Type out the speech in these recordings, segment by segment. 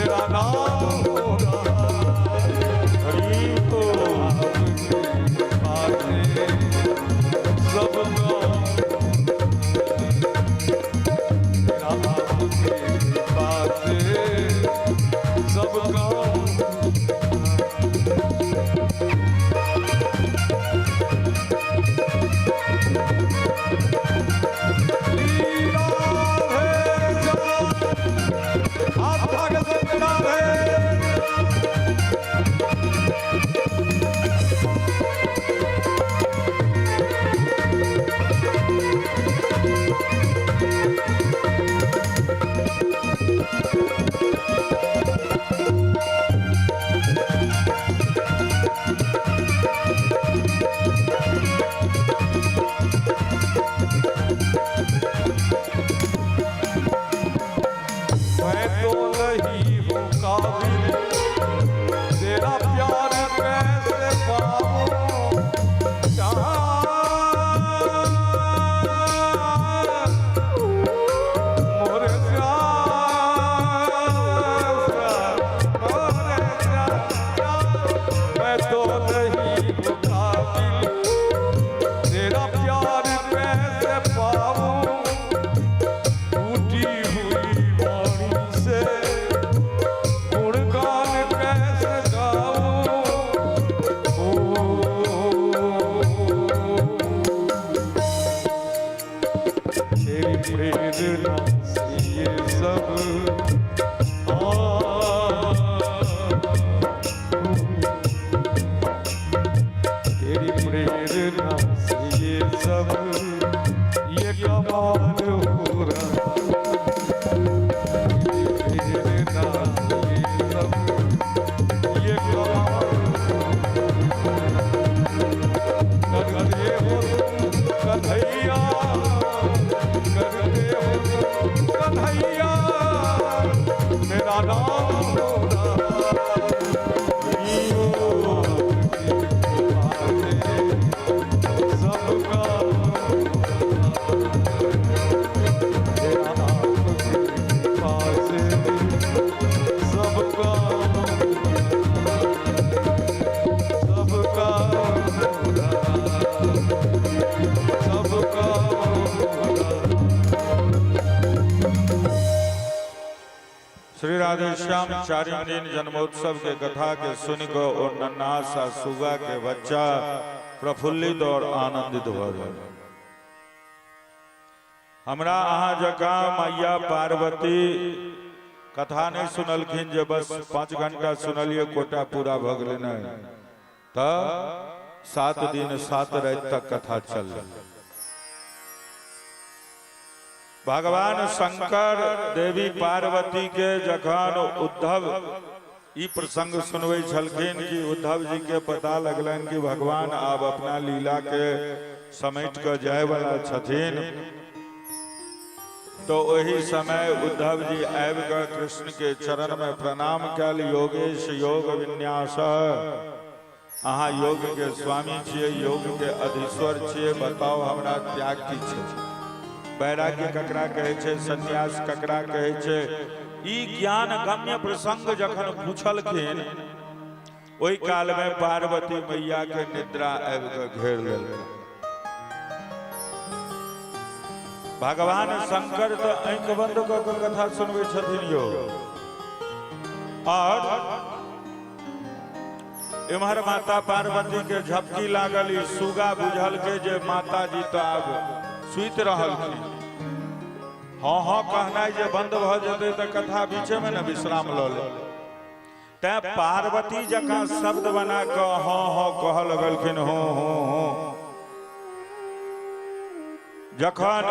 मेरा नाम हो रहा हरि को सब श्री राधे श्याम चारिम दिन जन्मोत्सव के कथा के सुन को और नन्हा सा सुगा के बच्चा प्रफुल्लित और आनंदित हो गए। हमरा अहाँ जका मैया पार्वती कथा नहीं सुनलखिन जे बस 5 घंटा सुनलिए कोटा पूरा भ गेलै नहीं, तो 7 दिन 7 रात तक कथा चल। भगवान शंकर देवी पार्वती के जखन उद्धव ई प्रसंग सुनवे छलखिन कि उद्धव जी के पता लगलन कि भगवान अब अपना लीला के समेट कर जाए वाला छथिन, तो वही समय उद्धव जी आबि कर कृष्ण के चरण में प्रणाम कल। योगेश योग विन्यास, अहाँ योग के स्वामी छिए, योग के अधीश्वर छिए, बताओ हमरा त्याग की छै। वैराग्य ककरा कहे छे, संन्यास ककरा कहे छे, ई ज्ञान गम्य प्रसंग जखन पूछलखिन ओई काल में पार्वती मैया के निद्रा आबि के घेर लेल। भगवान शंकर तो आंख बंद क के कथा सुनवे छथिन यो, और इम्हर माता पार्वती के झपकी लागल। सुगा बुझल के जे माता जी तो आब सुत रहल थी, हाँ हाँ कहना जे बंद भ जते तो कथा बीचे में न विश्राम ल ले। तै पार्वती जका शब्द बना के हाँ हाँ कह लगलखिन हो हो। जखन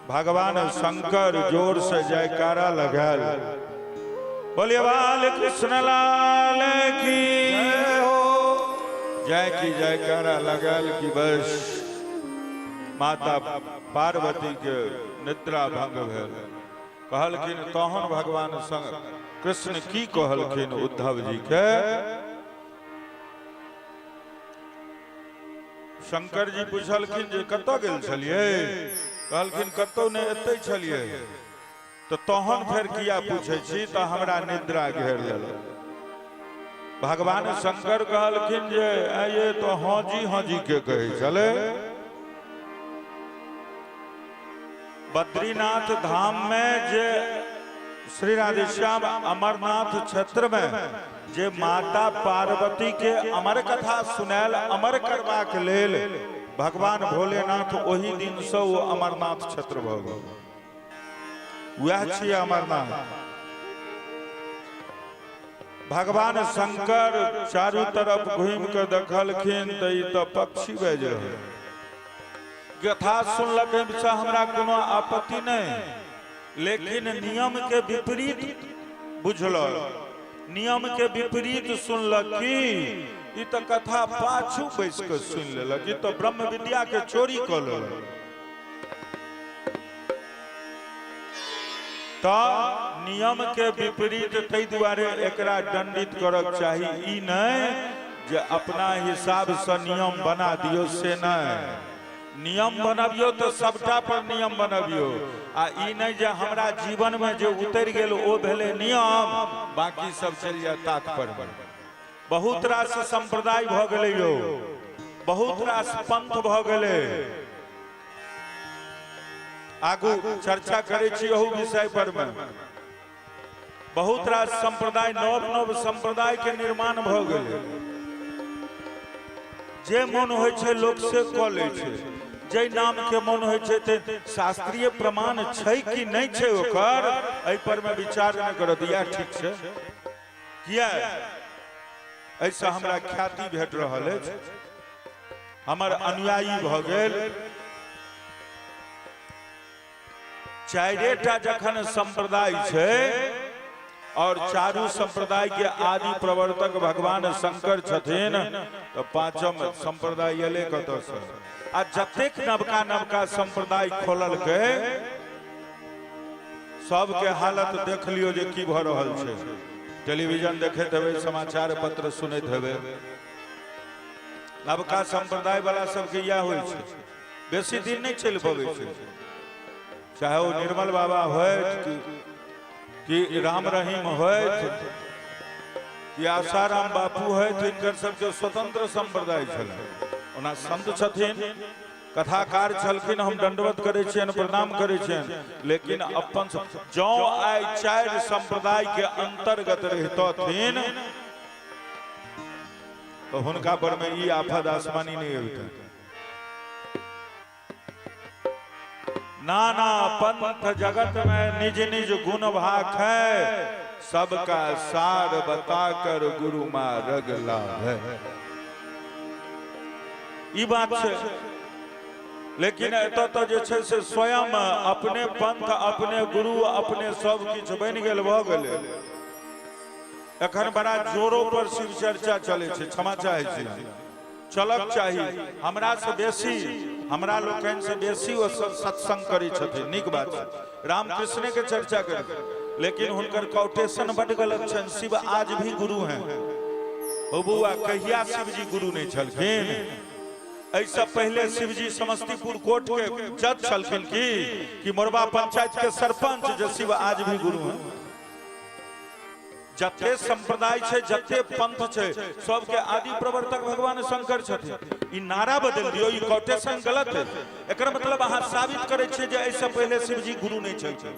भगवान शंकर जोर से जयकारा लगाल, बोलिए बाल कृष्ण लाल की जय हो, जय की जयकारा लगाल की बस माता पार्वती के निद्रा भंग भेल। कहलखिन तहन भगवान कृष्ण की कहलखिन उद्धव जी के। शंकर जी पूछलखिन जे कतऽ गेल छलिए, कहलखिन कतौ नहीं एतै छलिए। तो तहन फिर किया पूछे छी तो हमरा निद्रा घेर लेलक। भगवान शंकर कहलखिन जे ये तो हाजी हाजी के कहे चले। बद्रीनाथ धाम में जे श्री राधेश्याम अमरनाथ क्षेत्र में जे माता पार्वती के अमर कथा सुनायल अमर करबाक लेल भगवान भोलेनाथ ओही दिन से वो अमरनाथ क्षेत्र भ गेल। वह छियै अमरनाथ। भगवान शंकर चारू तरफ घूम के देखलखिन तो ई तो पक्षी बाजि रहल। कथा सुनलक से हमरा कोनो आपत्ति नहीं, लेकिन नियम के विपरीत बुझलक, नियम के विपरीत सुनलक कि ई तो कथा पाछू बैस के सुन लेलक, ई तो ब्रह्म विद्या के चोरी क लेलक। तो नियम के विपरीत तै दुआरे एकरा दंडित करक चाही। ई नहीं जे अपना हिसाब से नियम बना दियो से नहीं। नियम बनबियो तो सबटा पर नियम बनबियो, आ ई नहीं जे हमरा जीवन में जो उतर गेल ओ भेले नियम, बाकी सब चल जाए तात पर। बहुत रास संप्रदाय भ गेलै यो, बहुत रास पंथ भ गेलै। आगू चर्चा करे छी ओहू विषय पर में। बहुत रास संप्रदाय, नव नव संप्रदाय के निर्माण भ गेलै। जे मन होय छै लोक से क लै छै, जे नाम के मन होय छै ते शास्त्रीय प्रमाण छै कि नहीं छै ओकर एहि पर में विचार न करत। या ठीक छै, किया ऐसा हमरा ख्याति भेट रहल अछि, हमर अनुयायी भ गेल। चारिटा जखन संप्रदाय छै और चारू संप्रदाय के आदि प्रवर्तक भगवान शंकर छथिन, तो पांचम संप्रदाय एले कतऽ से? आ जतेक नवका नवका संप्रदाय खोलल के सबके हालत देख लियो जे की भ रहल छै। टेलीविजन देखैत हेबै, समाचार पत्र सुनैत हेबै। नवका संप्रदाय वाला सबके इएह होइ छै, बेसी दिन नहीं चल पबै छै। चाहे वो निर्मल बाबा होइत कि राम रहीम होइत कि आसाराम बापू होइत, इनकर सबके स्वतंत्र संप्रदाय छल। ओना संत छथिन, कथाकार छलखिन, हम दंडवत करे छियनि, प्रणाम करे छियनि, लेकिन अपन जौ आइ चारि संप्रदाय के अंतर्गत रहतथिन तो हुनका पर में ई आफत आसमानी नहीं होता। नाना पंथ जगत में निज निज गुण भाख है, सबका सार बताकर गुरु मार्ग लाभ है। ई बात छै, लेकिन एत तो जे छै से स्वयं अपने पंथ, अपने गुरु, अपने सब किछ बनि गेल भ गेलै। एखन बड़ा जोरों पर शिव चर्चा चले छै, क्षमा चाहे छी, चलक चाही। हमरा से बेसी, हमरा लोकनि से बेसी वो सत्संग करै छथिन, नीक बात छै। रामकृष्ण के चर्चा कर, लेकिन हुनकर कोटेशन बड़ गलत छनि। शिव आज भी गुरु हैं। ओ बउआ, कहिया शिव जी गुरु नहीं छलखिन? ऐसा पहले शिव जी समस्तीपुर कोर्ट के जज छलखिन कि मोरबा पंचायत के सरपंच, जे शिव आज भी गुरु हैं। जते संप्रदाय छे, जते पंथ छे, सबके आदि प्रवर्तक भगवान शंकर छथिन। ई नारा बदल दियो, ई कोटेशन गलत है। एकर मतलब अहाँ साबित करे छे जे ऐसे पहले शिव जी गुरु नहीं छलखिन।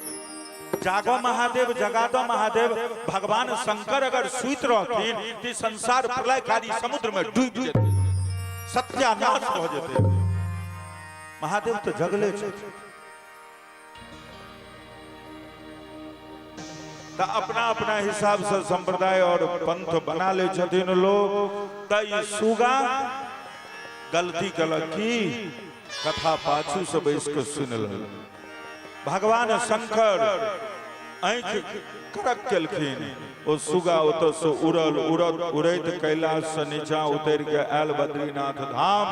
जागो महादेव, जगादो महादेव, भगवान शंकर अगर सुइत रहथिन तो संसार प्रलयकारी समुद्र में डूब जेतै, सत्यानाश भ जेतै। महादेव तो जगले छे। तो अपना अपना हिसाब से संप्रदाय और पंथ बना ले छथिन लोग। तो सुगा गलती कलक की कथा पाछू से बैस के सुन ल। भगवान शंकर आँख करक केलखिन, ओ सुगा ओतऽ से उड़ल, उड़ैत कैलाश से नीचा उतर के आयल बद्रीनाथ धाम।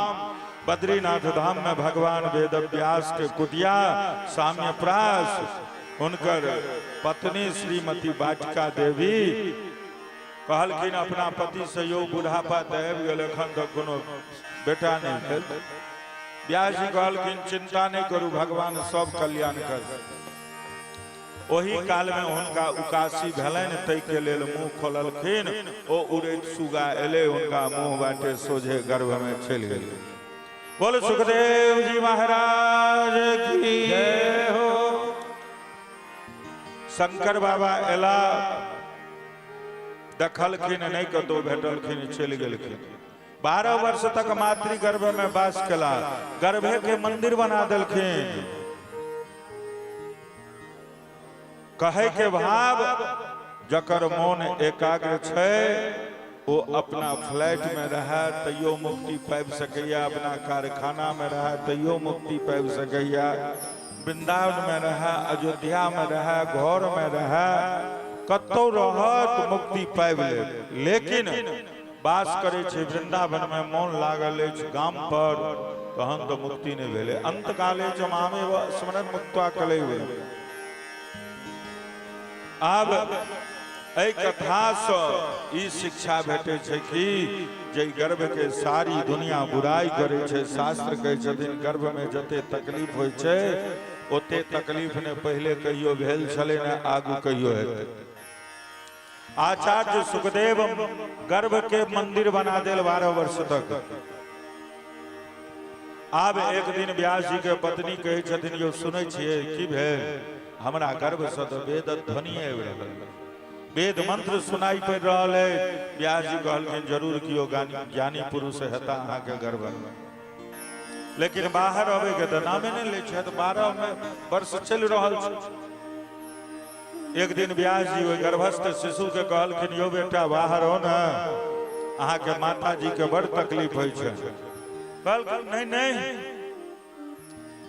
बद्रीनाथ धाम में भगवान वेद व्यास के कुटिया साम्यप्रास, उनकर पत्नी श्रीमती वाटिका देवी कहलखिन अपना पति से यो बुढ़ापा तो आबि गेल, एखन तक कोनो बेटा नहीं भेल। व्यास जी कहलखिन चिंता नहीं करू, भगवान सब कल्याण कर। ओही काल में उनका उकासी भेलनि, तै के लेल मुंह खोललखिन। ओ उड़ैत सुगा एले, उनका मुंह बाटे सोझे गर्भ में चलि गेल। बोल सुखदेव जी महाराज की जय हो। शंकर बाबा एला, देखलखिन नहीं कतौ भेटलखिन, चलि गेलखिन। 12 वर्ष तक मातृ गर्भ में वास कला, गर्भे के मंदिर बना देलखिन। कहे के भाव, जकर मोन एकाग्र छे वो अपना फ्लैट में रहे तैयो मुक्ति पाबि सकैया, अपना कारखाना में रहे तैयो मुक्ति पाबि सकैया, वृंदावन में रहे, अयोध्या में रहे, घर में रहे, कतौ रहत मुक्ति पाबि ले। लेकिन वास करे छे वृंदावन में, मोन लागल अछि गाम पर, तहन तो मुक्ति नहीं भेले। अंत काले च मामेव स्मरन् मुक्त्वा कलैव। आब एहि कथा से ई शिक्षा भेटे छे कि जे गर्भ के सारी दुनिया बुराई करे छे। शास्त्र कहे छथिन गर्भ में जते तकलीफ होय छे ओते तकलीफ ने पहले कहियो भेल छले ने आगू कहियो हेतै। आचार्य सुखदेव गर्भ के मंदिर बना देल 12 वर्ष तक। आब एक दिन व्यास जी के पत्नी कहे छथिन, यो सुनै छियै की भेल? हमरा गर्भ से तो वेद ध्वनि आबि रहल, वेद मंत्र सुनाई पड़ रहा है। व्यास जी कहलखिन जरूर कियो ज्ञानी पुरुष हेता अहाँ के गर्भ में, लेकिन बाहर आवे के तो नामे नहीं ले छे। 12 वर्ष चल रहल छे। एक दिन व्यास जी ओहि गर्भस्थ शिशु के कहलखिन, यो बेटा बाहर हो ना, अहाँ के माता जी के बड़ तकलीफ होय छे। कहलखिन नहीं नहीं,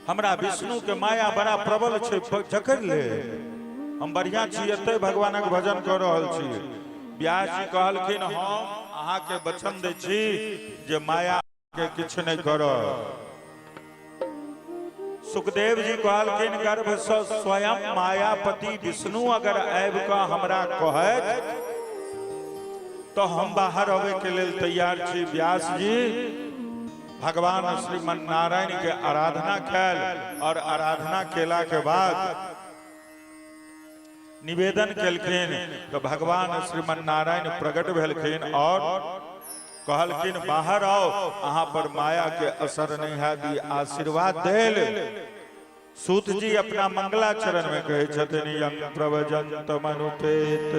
हमरा विष्णु के माया बड़ा प्रबल छे, जकड़ ले, हम बढ़िया छी, एते भगवानक भजन कर रहल छी। व्यास जी कहलखिन, हम अहाँ के वचन दै छी जे माया के किछ नहीं करब। सुखदेव जी कहलखिन, गर्भ से स्वयं मायापति विष्णु अगर आबि कऽ हमरा कहत तो हम बाहर आवे के लेल तैयार छी। व्यास जी भगवान श्रीमन नारायण के आराधना कैल, और आराधना केला के बाद निवेदन केलखिन तो भगवान श्रीमन नारायण प्रकट भेलखिन और कहलखिन, बाहर आओ, अहाँ पर माया के असर नहीं है, दी आशीर्वाद देल। सूत जी अपना मंगलाचरण में कहे छथिन, यं प्रवजंत मनुपेत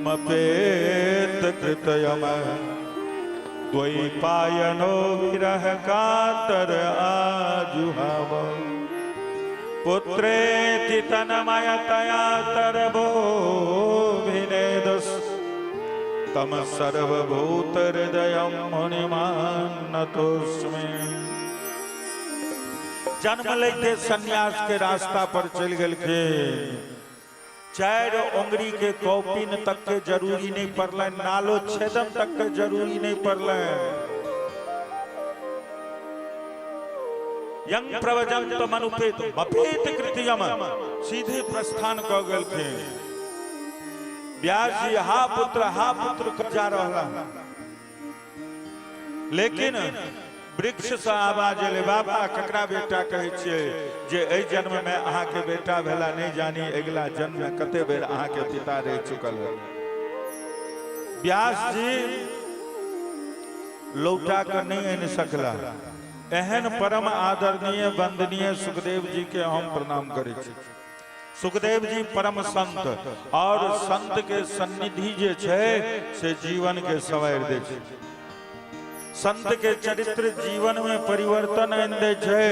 मपेत कृतयम द्वैपायनो विरह कातर आजुहाव पुत्रेति तन्मयतया तरबो भिनेदस तम सर्वभूत हृदयं मुनिमान नतोस्मि। जन्म लेते सन्यास के रास्ता पर चल गए के 4 उंगली के कौपिन तक के जरूरी नहीं पड़ल, नालो छेदम तक के जरूरी नहीं पड़ल। यंग प्रवजंत मनुपेत मपेत कृत्यम, सीधे प्रस्थान क गेलखिन। व्यास जी हा पुत्र कर जा रहा, लेकिन वृक्ष से आवाज एले, बाबा ककरा बेटा कहे छियै जे एहि जन्म में अहाँ के बेटा भेला नहीं जानी, अगला जन्म में कते बेर अहाँ के पिता रह चुकल है। व्यास जी लौटा कर नहीं आनि सकला। एहन परम आदरणीय वंदनीय सुखदेव जी के हम प्रणाम करै छी। सुखदेव जी परम संत, और संत के सन्निधि जे छे से जीवन के सवार दे छे। संत के चरित्र जीवन में परिवर्तन आनि दे छे।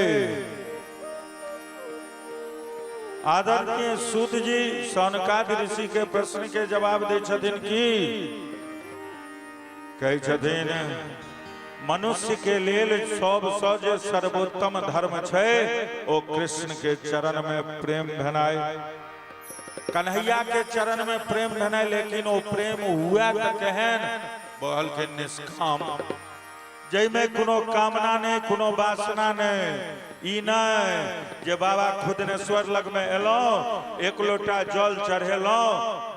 आदरणीय सूत जी सौनकादि ऋषि के प्रश्न के जवाब दे छथिन कि कहे छथिन, मनुष्य के लेल सबसँ जे सर्वोत्तम धर्म छे ओ कृष्ण के चरण में प्रेम भेनाइ, कन्हैया के चरण में प्रेम भेनाइ। लेकिन वो प्रेम हुआ तो केहन? कहलखिन निष्काम, जैमे कोनो कामना नहीं, कोनो वासना नहीं। ई नहीं जे बाबा खुदनेश्वर लग में एलो, एक लोटा जल चढ़ेलो,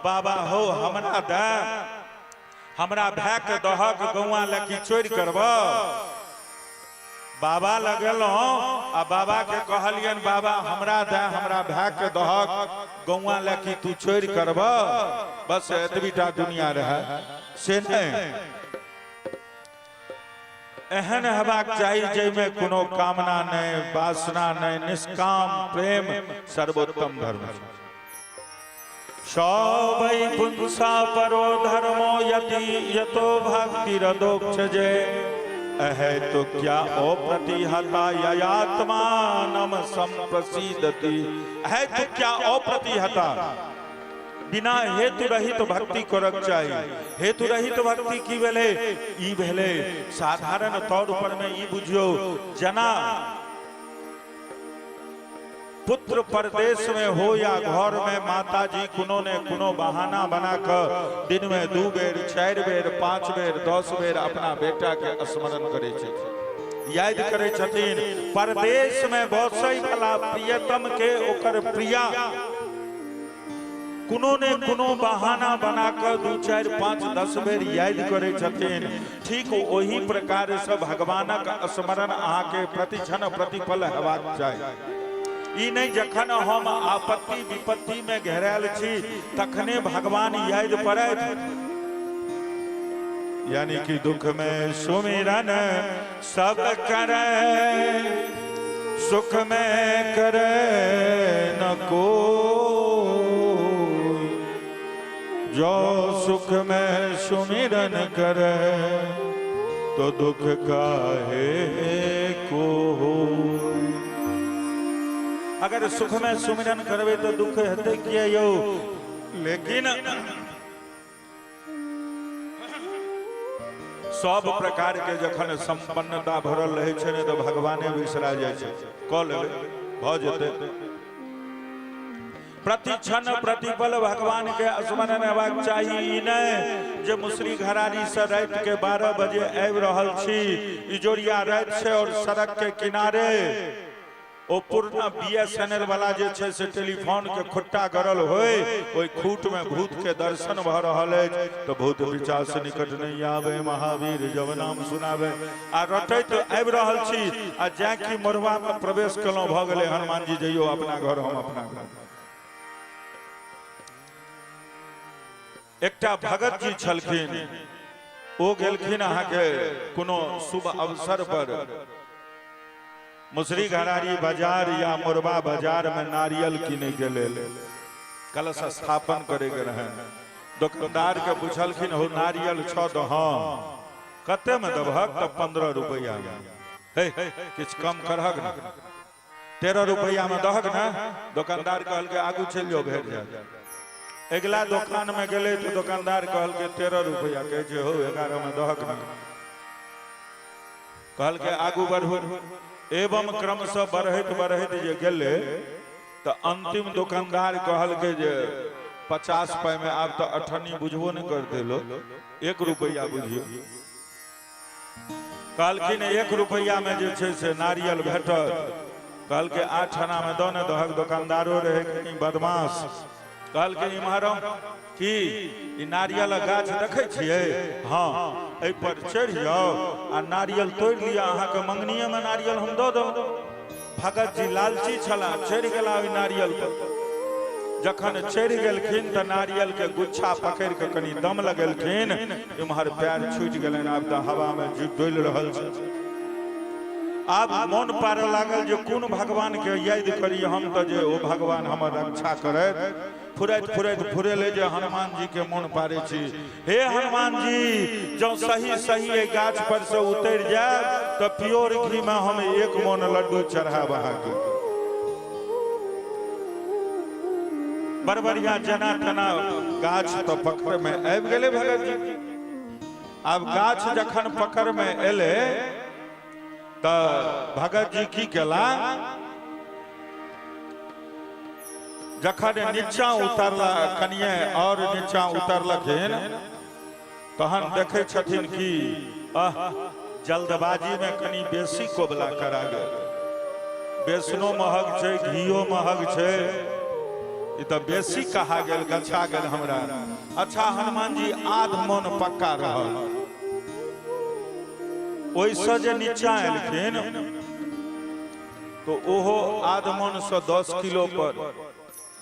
बाबा हो हमरा दे, हमरा भै के दहक गौआ लकी चोरी करब। बाबा लगेलो आ बाबा के कहलियन बाबा हमरा दे हमरा भाई के दहक गौवा लेकी तू छोड़ करब बस एतबीटा दुनिया रहे से नहीं एहन हेबाक चाही जाहिमे कोनो कामना नहीं वासना नहीं निष्काम प्रेम सर्वोत्तम धर्म सबै पुंसा परो धर्मो यति यतो भक्ति रदोक्षजे अहे तो क्या अप्रतिहता ययात्मानम संप्रसीदति है तो क्या अप्रतिहता बिना हेतु रहित भक्ति करक चाहिए हेतु रहित भक्ति की भेले ई भेले साधारण तौर पर में ई बुझियो जना पुत्र परदेश में हो या घर में माता जी कुनो ने कुनो बहाना बनाकर दिन में 2 बेर 4 बेर 5 बेर 10 बेर अपना बेटा के स्मरण करे छथिन याद करे छथिन परदेश में बसई वाला प्रियतम के ओकर प्रिया कुनो ने कुनो बहाना बनाकर 2 4 5 10 बेर याद करे छथिन ठीक वही प्रकार से भगवानक स्मरण अहाँ के प्रतिक्षण प्रतिपल हेबाक चाही ई नहीं जखन हम आपत्ति विपत्ति में घेरायल छी तखने भगवान याद पड़त यानी कि दुख में सुमिरन सब करे सुख में करे न को जो सुख में सुमिरन करे तो दुख काहे को हो अगर सुख में सुमिरन करवे तो दुख हेते किया यो लेकिन सब प्रकार के जखन संपन्नता भरल रहे छे ने तो भगवाने बिसरा जाय छे क लेबे भ जेते प्रतिक्षण प्रतिपल भगवान के स्मरण हेबाक चाहिए नहीं जे मुसरी घरारी से रात के 12 बजे आबि रहल छी इजोरिया रात से और सड़क के किनारे ओ पूर्ण BSNL वाला जे छे से टेलीफोन के खुट्टा गरल होय ओई खूट में भूत के दर्शन भ रहल है तो भूत पिशाच से निकट नहीं आवे महावीर जब नाम सुनावे आ रटैत आबि रहल छी आ जा कि मोरवा में प्रवेश कलो भ गेले हनुमान जी जइयो अपना घर हम अपना घर एकटा भगत जी छलखिन ओ गेलखिन अहाँ के कोनो शुभ अवसर पर मुसरी घरारी बाजार या मोरबा बाजार में नारियल किने के लेल कलश स्थापन करे के रहे दुकानदार के पूछलखिन हो नारियल छ तो हाँ कते में दबहक तो 15 रुपया हे किछ कम करहक ना 13 रुपया में दहक ना दुकानदार कहल के आगू चल जाओ भेट जाए अगला दुकान में गेले तो दुकानदार कहल के 13 रुपया कहे जे हो 11 में दहक ना कहल के आगू बढ़ो एवं क्रम से बढ़त जे गेले तो अंतिम दुकानदार कहल के जे 50 पाई में आप तो 18 बुझबो नहीं कर देलो 1 रुपया बुझियो कहलखिन 1 रुपया में जे छे से नारियल भेटत कहल के 8 आना में दो ने दहक दुकानदारो रहे कहीं बदमाश कहल के इम्हरो की ई नारियल गाछ देखे छिए हां एहि पर चढ़ जाओ आ नारियल तोड़ लिया अहाँ के मंगनीय में नारियल हम दो दो भगत जी लालची छला चढ़ गेला ओइ नारियल पर जखन चढ़ गेलखिन त नारियल के गुच्छा पकड़ के कनी दम लगेलखिन इम्हर पैर छूट गेलन आब त हवा में डोल रहल छै आब मन पार लागल जे कोन भगवान के याद करी हम त जे ओ भगवान हमर रक्षा करत फुरैत फुरैत फुरेले जे हनुमान जी के मन पारे छी हे हनुमान जी जो सही सही गाछ पर से उतर जाए तो प्योर घी में हम 1 मन लड्डू चढ़ाब अहाँके बड़ बढ़िया जना तना गाछ तो पकड़ में आबि गेले भगत जी अब गाछ जखन पकड़ में एले तो भगत जी की केला जखन नीचा उतरला कनिए और नीचा उतरलखिन तहन देखे छथिन कि जल्दबाजी में कनी बेसी कोबला करा गेल बेसनो महग छै घीओ महग छै ई तो बेसी कहा गेल गछा गेल हमरा अच्छा हनुमान जी आध मन पक्का रहल ओइसे जे नीचा एलखिन तो ओहो आधमन से 10 किलो पर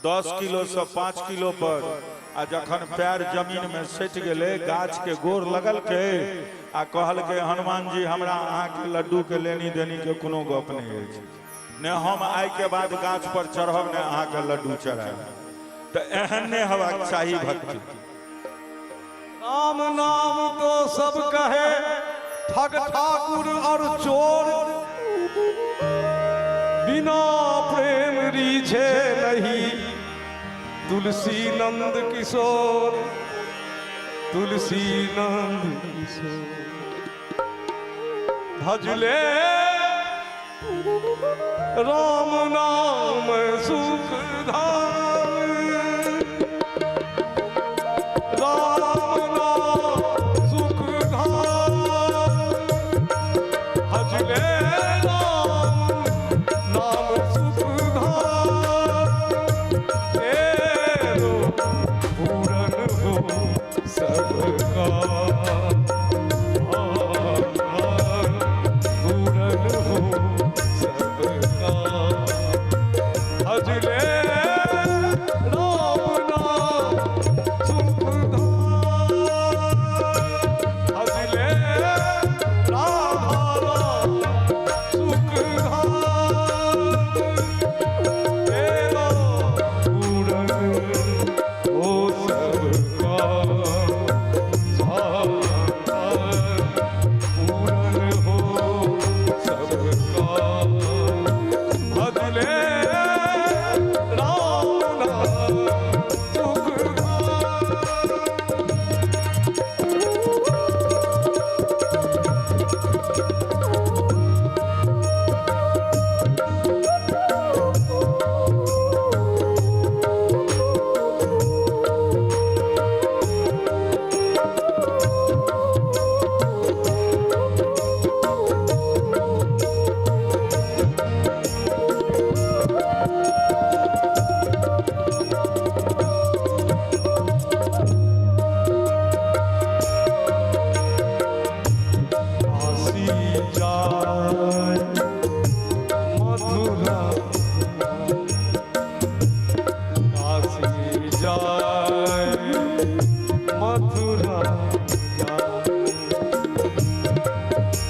10 किलो से 5 किलो पर आ जखन पैर जमीन में सटि गेले गाछ के गोर लगल के आ कहल के हनुमान जी हमरा अहाँ के लड्डू के लेनी देनी के कोनो गप नहीं अछि ने हम आइ के बाद गाछ पर चढ़ब ने अहाँ के लड्डू चढ़ाएब तो एहन ने हेबाक चाही भक्ति राम नाम तो सब कहे ठग ठाकुर और चोर बिना प्रेम रीझे नहीं तुलसी नंद किशोर तुलसी नंद किशोर भजले राम नाम सुख धाम राम नाम सुख धाम भजले राम नाम सुख धाम तेरो पूरन हो सबका पूरन हो सबका भजले राम नाम सुख धाम भजले राधा राम सुख धाम तेरा पूरन हो सबका पूरन हो सबका भजले राम नाम सुख धाम काशी जाय मथुरा काशी जाय मथुरा जाय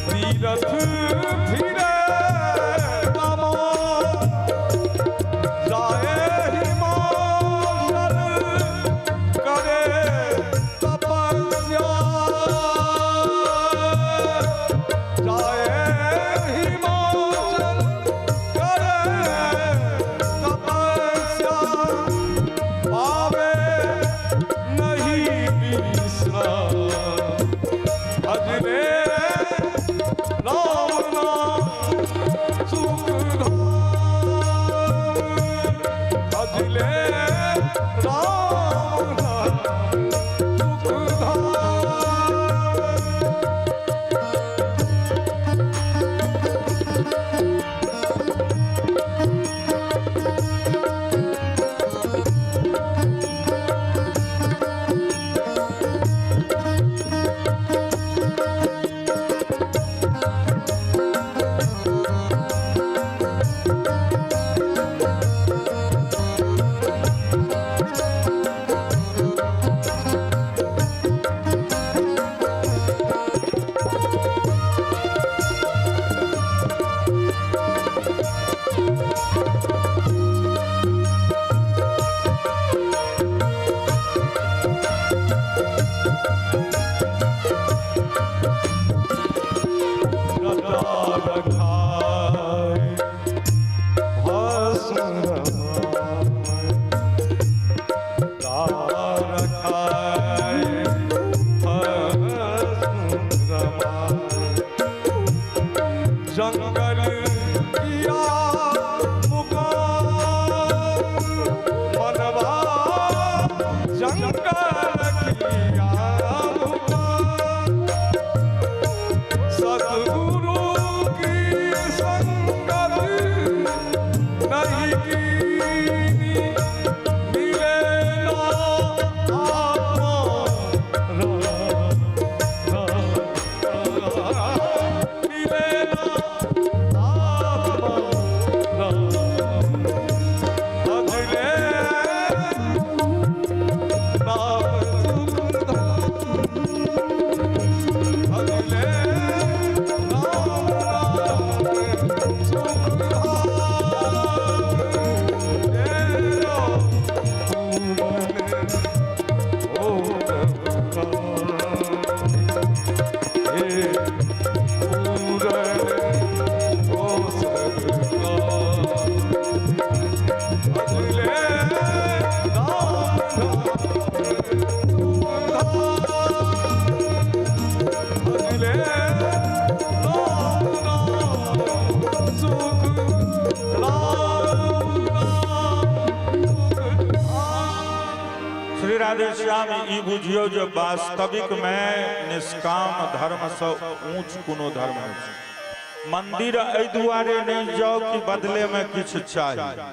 तीरथ फिरे तमो जाए हिमाचल करे तपस्या जाए हिमाचल करे तपस्या पावे नहीं विश्राम भजले राम नाम सुख धाम भजले राम नाम सुख धाम जंगल किया मुकाम मनवा जंगल किया मुकाम श्याम ई बुझियो जो वास्तविक में निष्काम धर्म से ऊंच कोनो धर्म नहीं। मंदिर एहि दुआरे नहीं जाओ कि बदले में किछ चाहिए,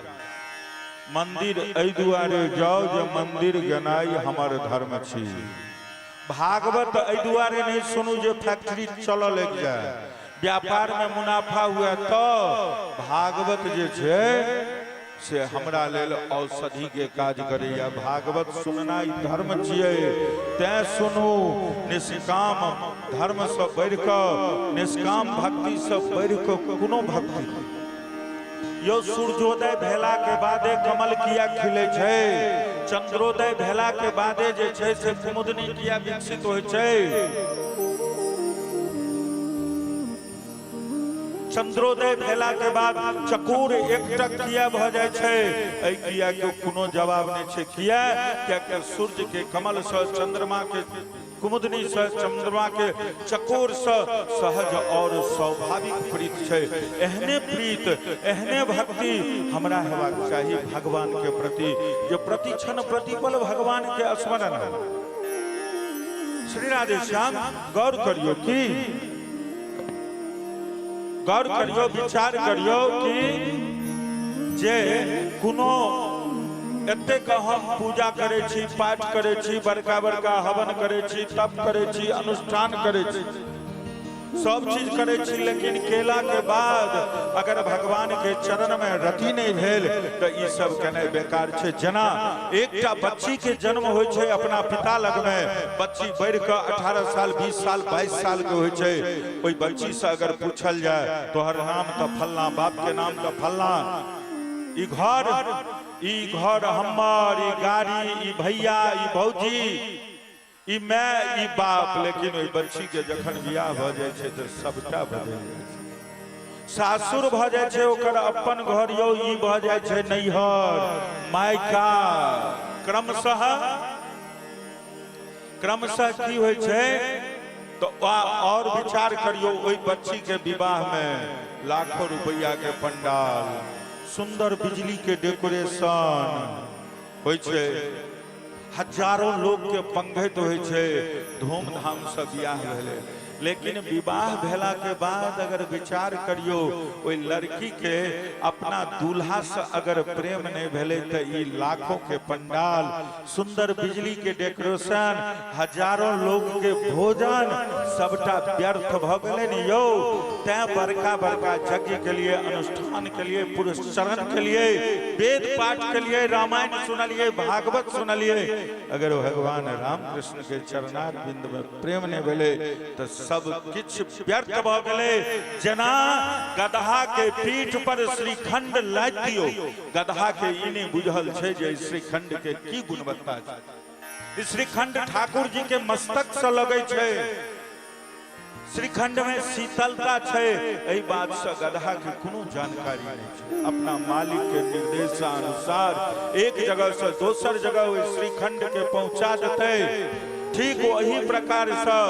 मंदिर एहि दुआरे जाओ जो मंदिर गेनाई हमर धर्म छी। भागवत एहि दुआरे नहीं सुनू जो फैक्ट्री चल लग जाए, व्यापार में मुनाफा हुआ तो भागवत जे छे से हमरा लेल औषधि के काज करैया। भागवत सुनना धर्म छिए, तैं सुनू। निष्काम धर्म से बढ़ कऽ, निष्काम भक्ति से बढ़ कऽ कोनो भक्ति नहीं। यो सूर्योदय भेला के बादे कमल किया खिले छे, चंद्रोदय भेला के बादे जे छे से कुमुदनी किया विकसित होय छे। चंद्रोदय भेला के बाद चकोर एकटक किया भ जाय छे, एहि किया के कोनो जवाब नहीं छे। किया कि सूर्य के कमल से, चंद्रमा के कुमुदनी से, चंद्रमा के चकोर से सहज और स्वाभाविक प्रीत छे। एहने प्रीत, एहने भक्ति हमरा हेबाक चाहिए भगवान के प्रति, जो प्रति क्षण प्रतिपल भगवान के स्मरण। श्री राधे श्याम गौर करियो कि गौर करियो, विचार करियो कि जे कोनो एतेक हम पूजा करे छी, पाठ करे छी, बड़का बड़का हवन करे छी, तप करे छी, अनुष्ठान करे छी, सब चीज करे छी, लेकिन केला के बाद अगर भगवान के चरण में रति नहीं भेल तो ई सब केनाइ बेकार छे। जना एकटा बच्ची के जन्म होय छे अपना पिता लग में, बच्ची बढ़ के 18 साल, 20 साल, 22 साल के होय छे, ओई बच्ची से अगर पूछल जाए तोहर नाम तो फलना, बाप के नाम तो फलना, ई घर हमर, ई गाड़ी, ई भैया, ई भौजी, ई मैं, ई बाप, लेकिन ओई बच्ची के जखन बियाह भ जाय छे तो सबटा बदल जाय छे। सासुर भ जाय छे ओकर अपन घर, यो ई भ जाय छे नैहर, मायका। क्रमशः की होय छे तो और विचार करियो, ओई बच्ची के विवाह में लाखों रुपया के पंडाल, सुंदर बिजली के डेकोरेशन होय छे, हजारों लोग के पंगत होय छे, धूमधाम से बियाह भेले। लेकिन विवाह भेला के बाद अगर विचार करियो ओई लड़की के अपना दूल्हा से अगर प्रेम नहीं भेले तो ई लाखों के पंडाल, सुंदर बिजली के डेकोरेशन, हजारों लोग के भोजन सबटा व्यर्थ भ गेले न यौ। तैं बड़का बड़का यज्ञ के लिए, अनुष्ठान के लिए, पुरस्चरण के लिए, वेद पाठ के लिए, रामायण सुनलिए, भागवत सुनलिए, अगर भगवान राम कृष्ण के चरणार बिंद में प्रेम नहीं भेले तो सब किछ व्यर्थ भ गेले। जना गदहा के पीठ पर श्रीखंड लाद दियो, गदहा के ई नहीं बुझल छे जे श्रीखंड के की गुणवत्ता छे। श्रीखंड ठाकुर जी के मस्तक से लगे छे, श्रीखंड में शीतलता छे, एही बात से गदहा के कोनो जानकारी नहीं छे। अपना मालिक के निर्देशानुसार एक जगह से दोसर जगह ओई श्रीखंड के पहुंचा देते। ठीक वही प्रकार से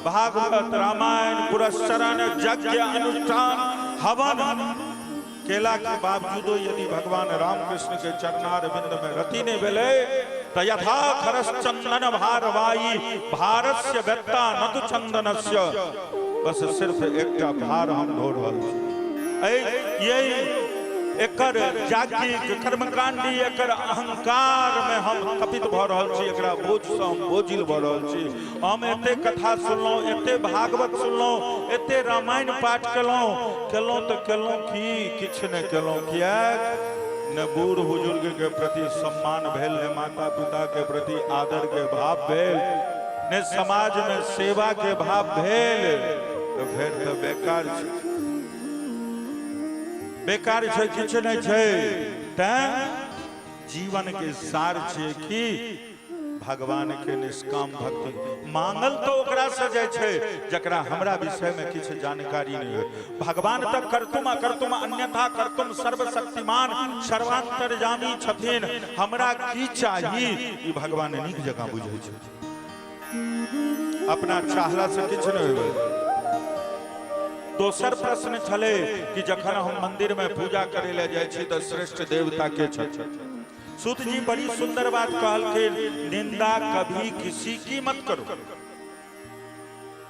भागवत, रामायण, पुरस्चरण, यज्ञ, अनुष्ठान, हवन केला के बावजूदो यदि भगवान रामकृष्ण के चरणार बिंद में रति नहीं भेले तो यथा खरस चंदन भारवाई भारस्य व्यक्ता न तो चंदनस्य, बस सिर्फ एकटा भार हम ढो रहल छी। यही एकर जागतिक कर्मकांडी, एकर अहंकार में हम तपित भ रहल छी, एकरा बोझ से हम बोझिल भ रहल छी। हम एते कथा सुनलौं, एते भागवत सुनलौं, एते रामायण पाठ केलौं तो केलौं की किछ ने केलौं। किया न बूढ़ बुजुर्ग के प्रति सम्मान भेल, न माता पिता के प्रति आदर के भाव भेल, न समाज में सेवा के भाव भेल, तो फिर तो बेकार छै, बेकार छै, किछ नहीं छै। तैं जीवन के सार छै कि भगवान के निष्काम भक्ति मांगल तो ओकरा से जाय छै जकरा हमरा विषय में किछ जानकारी नहीं है। भगवान तक कर्तुम अकर्तुम अन्यथा कर्तुम सर्वशक्तिमान सर्वांतर्यामी छथिन, हमरा की चाहिए ई भगवान नीक जगह बुझै छै। अपना चाहला से किछ नहीं होय। दोसर प्रश्न छले कि जखन हम मंदिर में पूजा करे ले जाय छी तो श्रेष्ठ देवता के छथि, सूत जी बड़ी सुंदर बात कहल के निंदा कभी किसी की मत करो।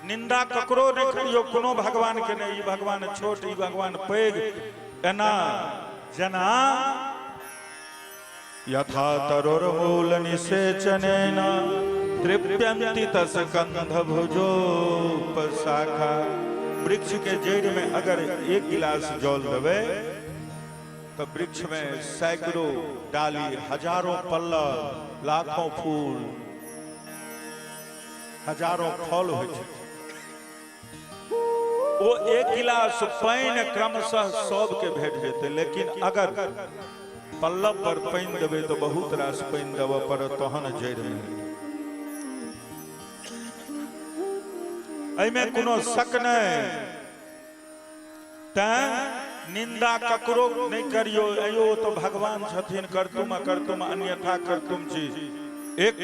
निंदा ककरो नहीं करियो, कोनो भगवान के नहीं। भगवान छोट, भगवान पैघ, एना जना यथा तरोर्मूल निषेचनेन तृप्यन्ति तस्कंध भुजोपशाखा। वृक्ष के जड़ में अगर एक गिलास जल देवे तो वृक्ष में सैकड़ों डाली, हजारों पल्लव, लाखों फूल, हजारों फल हो। वो एक गिलास पानी क्रमशः सबके भेट जेते, लेकिन अगर पल्लव पर पानी देवे तो बहुत रास पानी देवे पर तहन जड़ में। एमे कोनो शक नहीं। निंदा ककरो नहीं करियो। अयो तो भगवान छथिन, करतुम अन्यथा करतुम चीज। एक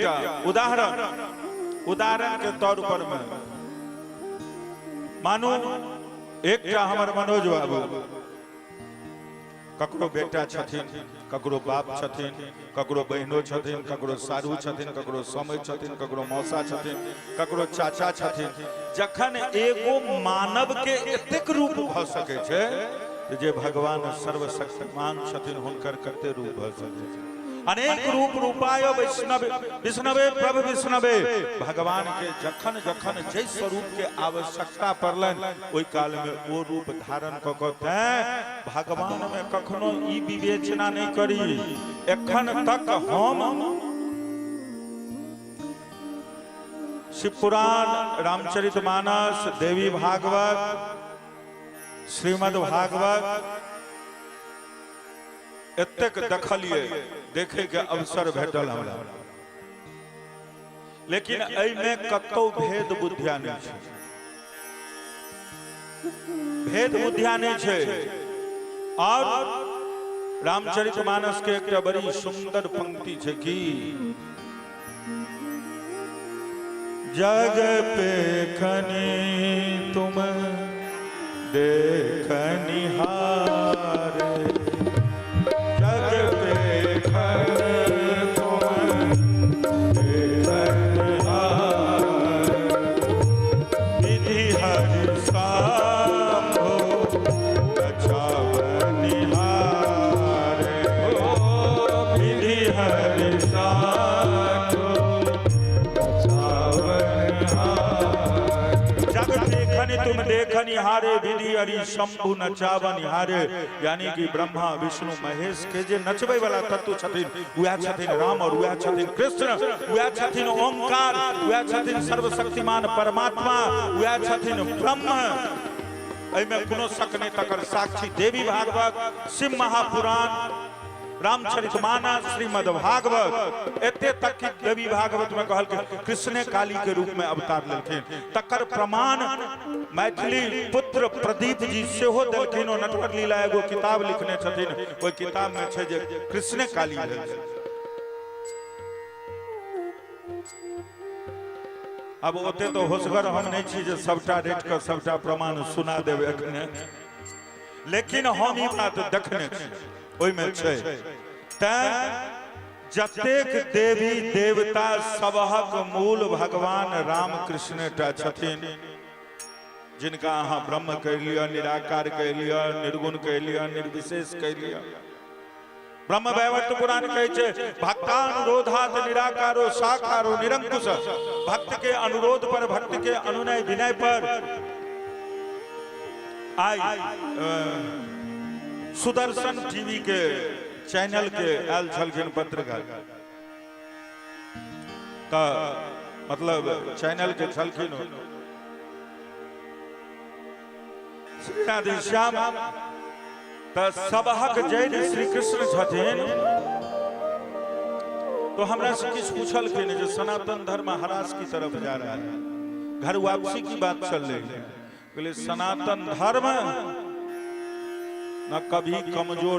उदाहरण के तौर पर मैं मानो एक हमर मनोज बाबू, ककरो बेटा छथिन, ककरो बाप छथिन, ककरो बहनो छथिन, ककरो सारू छथिन, ककरो समय छथिन, ककरो मौसा छथिन, ककरो चाचा छथिन। जखन एगो मानव के एतेक रूप भ सके छे जे भगवान सर्वशक्तिमान छथिन, हुनकर कते रूप भ सके छे। अनेक रूप रूपाय विष्णवे प्रभ विष्णवे। भगवान के जखन जखन जे स्वरूप के आवश्यकता पड़लन ओई काल में वो रूप धारण क के भगवान में कखनो ई विवेचना नहीं करी। एखन तक हम शिव पुराण, रामचरितमानस, देवी भागवत, श्रीमद् भागवत एतेक देखलिए, देखे के अवसर भेटल हमरा, लेकिन एहिमे कतौ भेद बुद्धिया नहीं छै। भेद बुद्धिया नहीं छै। और रामचरितमानस के एक बड़ी सुंदर पंक्ति छै कि जग पे खनी तुम देखनिहार, तुम देखनिहारे विधि हरि शंभु नचावनिहारे। यानी कि ब्रह्मा विष्णु महेश के जे नचबे वाला तत्व छथिन, वह छथिन राम और वह छथिन कृष्ण, वह छथिन ओंकार, वह छथिन सर्वशक्तिमान परमात्मा, वह छथिन ब्रह्म। एमे कोनो शक नहीं। तकर साक्षी देवी भागवत, शिव महापुराण, रामचरितमानस, श्रीमद् भागवत। एते तक कि देवी भागवत में कहल के कृष्ण काली के रूप में अवतार लेलखिन। तकर प्रमाण मैथिली पुत्र प्रदीप जी सेहो देलखिन। ओ नटवर लीला एगो किताब लिखने छथिन, ओई किताब में छै जे कृष्ण काली भेल। अब ओते तो होशगर हम नहीं छी जे सबटा रेट के सबटा प्रमाण सुना देब एखने, लेकिन हम ई बात देखने छी ओइमे छै। जतेक देवी देवता सबहक मूल भगवान राम कृष्ण टा छथिन, जिनका अहाँ ब्रह्म कह लिया, निराकार कह लिया, निर्गुण कह लिया, निर्विशेष कह लिया। ब्रह्म वैवर्त पुराण कहे छे भक्तानुरोधात निराकारो साकारो निरंकुश। भक्त के अनुरोध पर, भक्त के अनुनय विनय पर आई सुदर्शन टीवी के चैनल के आयल छलखिन पत्रकार। का मतलब चैनल के छलखिन श्री राधे श्याम। सबहक जय श्री कृष्ण छथिन। तो हमरा से किछ पूछलखिन जो सनातन धर्म ह्रास की तरफ जा रहा है, घर वापसी की बात चल रही है। बोले सनातन धर्म न कभी कमजोर